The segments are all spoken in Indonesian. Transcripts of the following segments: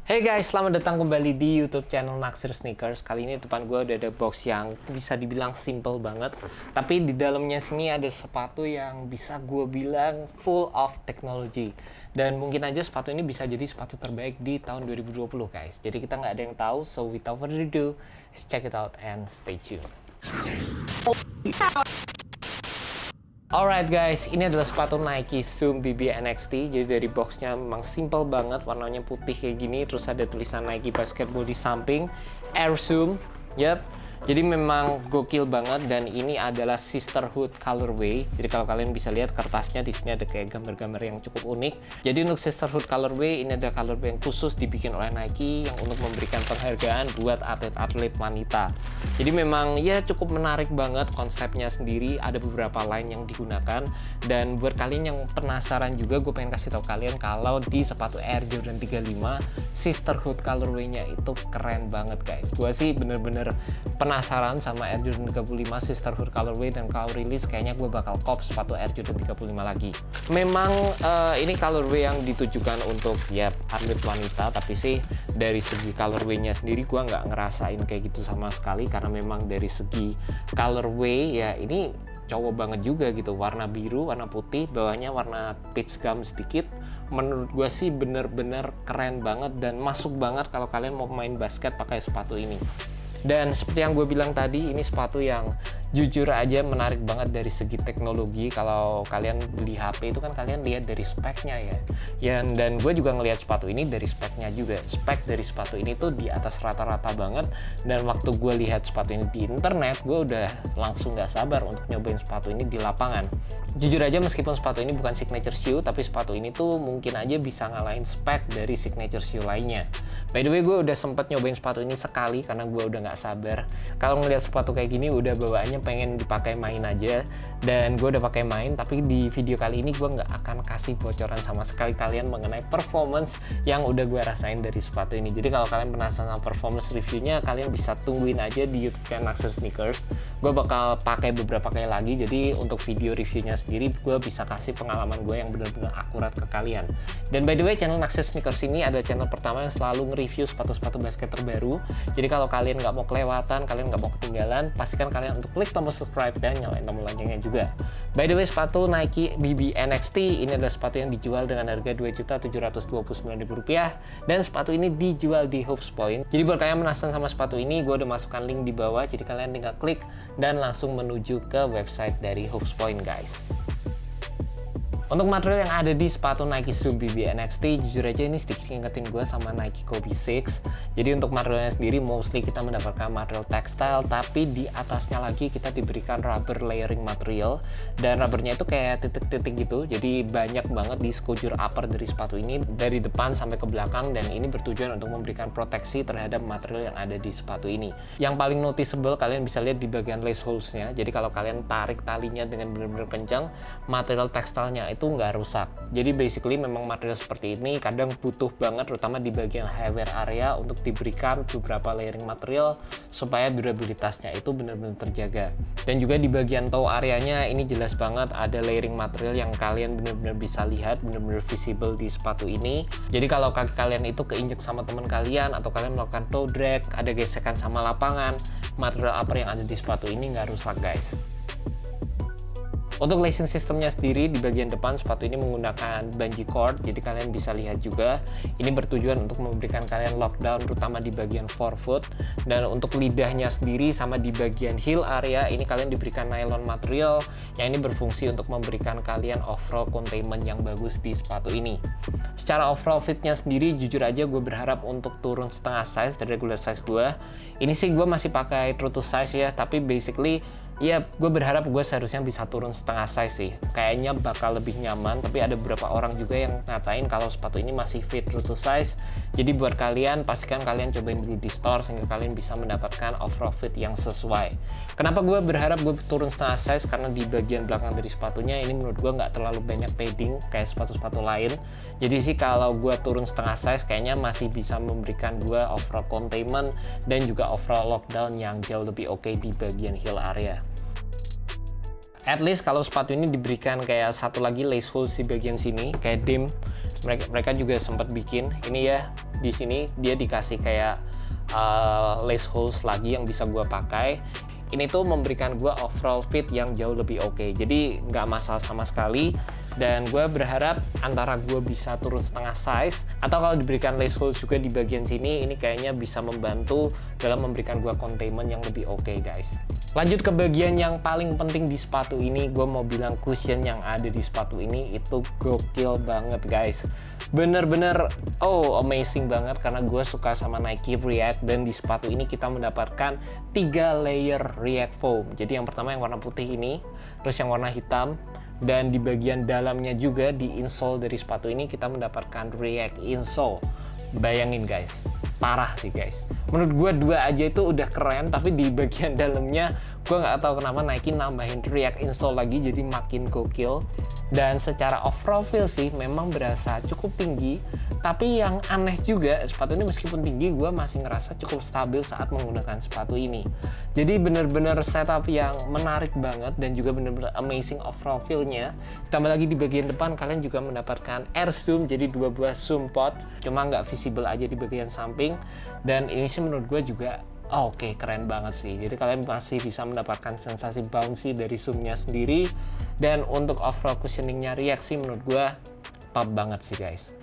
Hey guys, selamat datang kembali di YouTube channel Naksir Sneakers. Kali ini depan gue udah ada box yang bisa dibilang simple banget, tapi di dalamnya sini ada sepatu yang bisa gue bilang full of technology. Dan mungkin aja sepatu ini bisa jadi sepatu terbaik di tahun 2020 guys. Jadi kita nggak ada yang tahu, so without further ado, let's check it out and stay tuned. Alright guys, ini adalah sepatu Nike Zoom BB NXT. Jadi dari boxnya memang simple banget, warnanya putih kayak gini. Terus ada tulisan Nike Basketball di samping, Air Zoom. Yap. Jadi memang gokil banget, dan ini adalah Sisterhood colorway. Jadi kalau kalian bisa lihat kertasnya di sini ada kayak gambar-gambar yang cukup unik. Jadi untuk Sisterhood colorway ini ada colorway yang khusus dibikin oleh Nike yang untuk memberikan penghargaan buat atlet-atlet wanita. Jadi memang ya cukup menarik banget konsepnya sendiri. Ada beberapa line yang digunakan, dan buat kalian yang penasaran juga, gue pengen kasih tahu kalian kalau di sepatu Air Jordan 35 Sisterhood colorway-nya itu keren banget guys. Gue sih bener-bener penasaran sama Air Jordan 35 Sisterhood colorway, dan kalau rilis kayaknya gue bakal cop sepatu Air Jordan 35 lagi. Memang ini colorway yang ditujukan untuk ya atlet wanita, tapi sih dari segi colorway-nya sendiri gue nggak ngerasain kayak gitu sama sekali, karena memang dari segi colorway ya ini cowok banget juga gitu. Warna biru, warna putih, bawahnya warna peach gum sedikit. Menurut gue sih bener-bener keren banget dan masuk banget kalau kalian mau main basket pakai sepatu ini. Dan seperti yang gue bilang tadi, ini sepatu yang jujur aja menarik banget dari segi teknologi. Kalau kalian beli HP itu kan kalian lihat dari speknya ya. Dan gue juga ngelihat sepatu ini dari speknya juga. Spek dari sepatu ini tuh di atas rata-rata banget. Dan waktu gue lihat sepatu ini di internet, gue udah langsung gak sabar untuk nyobain sepatu ini di lapangan. Jujur aja meskipun sepatu ini bukan signature shoe, tapi sepatu ini tuh mungkin aja bisa ngalahin spek dari signature shoe lainnya. By the way, gue udah sempet nyobain sepatu ini sekali karena gue udah gak sabar. Kalau ngeliat sepatu kayak gini udah bawaannya pengen dipakai main aja, dan gue udah pakai main. Tapi di video kali ini gue nggak akan kasih bocoran sama sekali kalian mengenai performance yang udah gue rasain dari sepatu ini. Jadi kalau kalian penasaran sama performance reviewnya, kalian bisa tungguin aja di YouTube Naksir Sneakers. Gue bakal pakai beberapa kali lagi, jadi untuk video reviewnya sendiri gue bisa kasih pengalaman gue yang benar-benar akurat ke kalian. Dan by the way, channel Naksir Sneakers ini ada channel pertama yang selalu nge-review sepatu-sepatu basket terbaru. Jadi kalau kalian nggak mau kelewatan, kalian nggak mau ketinggalan, pastikan kalian untuk klik tombol subscribe dan nyalain tombol loncengnya juga. By the way, sepatu Nike BB NXT ini adalah sepatu yang dijual dengan harga Rp2.729.000, dan sepatu ini dijual di Hoops Point. Jadi buat kalian penasaran sama sepatu ini, gue udah masukkan link di bawah, jadi kalian tinggal klik dan langsung menuju ke website dari Hoops Point guys. Untuk material yang ada di sepatu Nike Zoom BB NXT, jujur aja ini sedikit ngingetin gue sama Nike Kobe 6. Jadi untuk materialnya sendiri mostly kita mendapatkan material tekstil, tapi di atasnya lagi kita diberikan rubber layering material, dan rubbernya itu kayak titik-titik gitu. Jadi banyak banget di sekujur upper dari sepatu ini, dari depan sampai ke belakang, dan ini bertujuan untuk memberikan proteksi terhadap material yang ada di sepatu ini. Yang paling noticeable kalian bisa lihat di bagian lace holes-nya. Jadi kalau kalian tarik talinya dengan benar-benar kencang, material tekstilnya itu nggak rusak. Jadi basically memang material seperti ini kadang butuh banget, terutama di bagian high wear area, untuk diberikan beberapa layering material supaya durabilitasnya itu benar-benar terjaga. Dan juga di bagian toe areanya ini jelas banget ada layering material yang kalian benar-benar bisa lihat, benar-benar visible di sepatu ini. Jadi kalau kaki kalian itu keinjek sama teman kalian, atau kalian melakukan toe drag, ada gesekan sama lapangan, material upper yang ada di sepatu ini nggak rusak guys. Untuk lacing sistemnya sendiri, di bagian depan sepatu ini menggunakan bungee cord, jadi kalian bisa lihat juga ini bertujuan untuk memberikan kalian lockdown terutama di bagian forefoot. Dan untuk lidahnya sendiri sama di bagian heel area ini kalian diberikan nylon material yang ini berfungsi untuk memberikan kalian overall containment yang bagus di sepatu ini. Secara overall fitnya sendiri, jujur aja gue berharap untuk turun setengah size dari regular size gue. Ini sih gue masih pakai true to size ya, tapi basically ya, gue berharap gue seharusnya bisa turun setengah size sih. Kayaknya bakal lebih nyaman, tapi ada beberapa orang juga yang ngatain kalau sepatu ini masih fit true to size. Jadi buat kalian, pastikan kalian cobain dulu di store sehingga kalian bisa mendapatkan overall fit yang sesuai. Kenapa gue berharap gue turun setengah size? Karena di bagian belakang dari sepatunya ini menurut gue nggak terlalu banyak padding kayak sepatu-sepatu lain. Jadi sih kalau gue turun setengah size, kayaknya masih bisa memberikan gue overall containment dan juga overall lockdown yang jauh lebih oke di bagian heel area. At least kalau sepatu ini diberikan kayak satu lagi lace holes di bagian sini, kayak dim. Mereka juga sempat bikin ini ya, di sini dia dikasih kayak lace holes lagi yang bisa gue pakai. Ini tuh memberikan gue overall fit yang jauh lebih oke. Jadi nggak masalah sama sekali. Dan gue berharap antara gue bisa turun setengah size, atau kalau diberikan lace holes juga di bagian sini, ini kayaknya bisa membantu dalam memberikan gue containment yang lebih oke, guys. Lanjut ke bagian yang paling penting di sepatu ini, gue mau bilang cushion yang ada di sepatu ini itu gokil banget, guys. Bener-bener amazing banget, karena gue suka sama Nike React, dan di sepatu ini kita mendapatkan 3 layer React foam. Jadi yang pertama yang warna putih ini, terus yang warna hitam, dan di bagian dalamnya juga di insole dari sepatu ini kita mendapatkan React insole. Bayangin guys, parah sih guys. Menurut gue 2 aja itu udah keren, tapi di bagian dalamnya gue nggak tahu kenapa Nike nambahin React insole lagi, jadi makin gokil. Dan secara overall feel sih memang berasa cukup tinggi, tapi yang aneh juga sepatu ini meskipun tinggi, gue masih ngerasa cukup stabil saat menggunakan sepatu ini. Jadi bener-bener setup yang menarik banget dan juga bener-bener amazing overall feel-nya. Tambah lagi di bagian depan kalian juga mendapatkan air zoom, jadi 2 buah zoom pod, cuma nggak visible aja di bagian samping. Dan ini sih menurut gue juga oke, keren banget sih. Jadi kalian masih bisa mendapatkan sensasi bouncy dari zoomnya sendiri. Dan untuk overall cushioningnya React sih menurut gue top banget sih guys.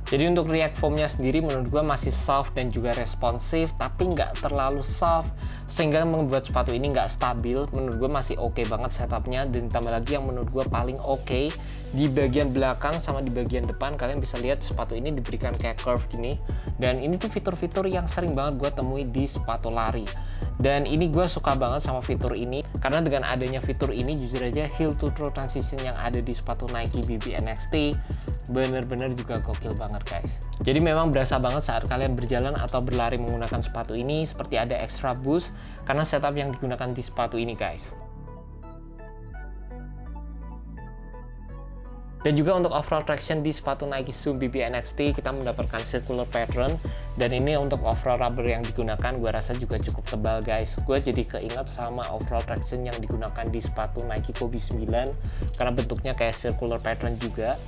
Jadi untuk React foamnya sendiri menurut gue masih soft dan juga responsif, tapi nggak terlalu soft sehingga membuat sepatu ini nggak stabil. Menurut gue masih oke banget setupnya. Dan tambah lagi yang menurut gue paling oke, di bagian belakang sama di bagian depan kalian bisa lihat sepatu ini diberikan kayak curve gini. Dan ini tuh fitur-fitur yang sering banget gue temui di sepatu lari. Dan ini gue suka banget sama fitur ini, karena dengan adanya fitur ini jujur aja heel to toe transition yang ada di sepatu Nike BB NXT bener-bener juga gokil banget guys. Jadi memang berasa banget saat kalian berjalan atau berlari menggunakan sepatu ini, seperti ada extra boost karena setup yang digunakan di sepatu ini guys. Dan juga untuk overall traction di sepatu Nike Zoom BB NXT kita mendapatkan circular pattern, dan ini untuk overall rubber yang digunakan gue rasa juga cukup tebal guys. Gue jadi keinget sama overall traction yang digunakan di sepatu Nike Kobe 9 karena bentuknya kayak circular pattern juga.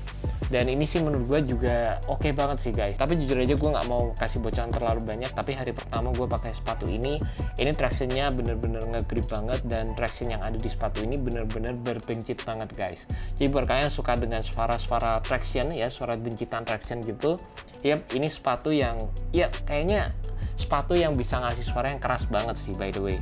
Dan ini sih menurut gue juga oke banget sih guys. Tapi jujur aja gue nggak mau kasih bocoran terlalu banyak, tapi hari pertama gue pakai sepatu ini tractionnya bener-bener nge-grip banget, dan traction yang ada di sepatu ini bener-bener berdencit banget guys. Jadi buat kalian suka dengan suara-suara traction ya, suara dencitan traction gitu, yap, ini sepatu yang ya kayaknya sepatu yang bisa ngasih suara yang keras banget sih by the way.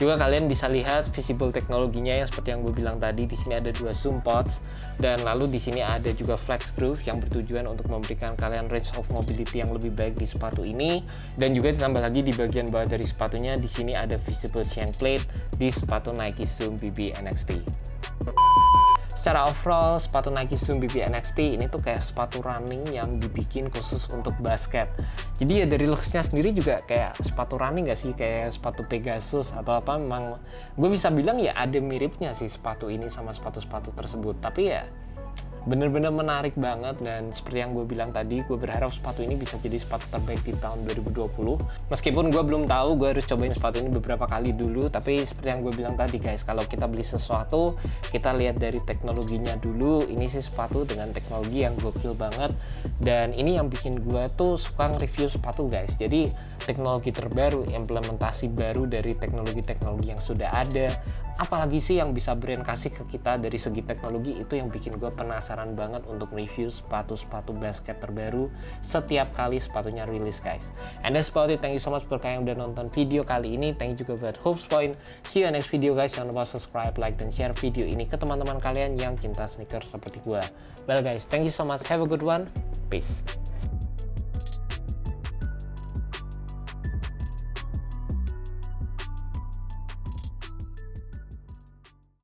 Juga kalian bisa lihat visible teknologinya yang seperti yang gue bilang tadi. Di sini ada 2 zoom pods, dan lalu di sini ada juga flex groove yang bertujuan untuk memberikan kalian range of mobility yang lebih baik di sepatu ini. Dan juga ditambah lagi di bagian bawah dari sepatunya di sini ada visible shank plate di sepatu Nike Zoom BB NXT. Secara overall sepatu Nike Zoom BB NXT ini tuh kayak sepatu running yang dibikin khusus untuk basket. Jadi ya dari looksnya sendiri juga kayak sepatu running gak sih, kayak sepatu Pegasus atau apa. Memang gue bisa bilang ya ada miripnya sih sepatu ini sama sepatu-sepatu tersebut, tapi ya bener-bener menarik banget. Dan seperti yang gue bilang tadi, gue berharap sepatu ini bisa jadi sepatu terbaik di tahun 2020. Meskipun gue belum tahu, gue harus cobain sepatu ini beberapa kali dulu. Tapi seperti yang gue bilang tadi guys, kalau kita beli sesuatu, kita lihat dari teknologinya dulu. Ini sih sepatu dengan teknologi yang gokil banget, dan ini yang bikin gue tuh suka nge-review sepatu guys. Jadi teknologi terbaru, implementasi baru dari teknologi-teknologi yang sudah ada, apalagi sih yang bisa brand kasih ke kita dari segi teknologi, itu yang bikin gue penasaran banget untuk review sepatu-sepatu basket terbaru setiap kali sepatunya rilis guys. And that's about it. Thank you so much buat kalian yang udah nonton video kali ini. Thank you juga buat Hoops Point. See you next video guys. Jangan lupa subscribe, like, dan share video ini ke teman-teman kalian yang cinta sneakers seperti gue. Well guys, thank you so much. Have a good one. Peace.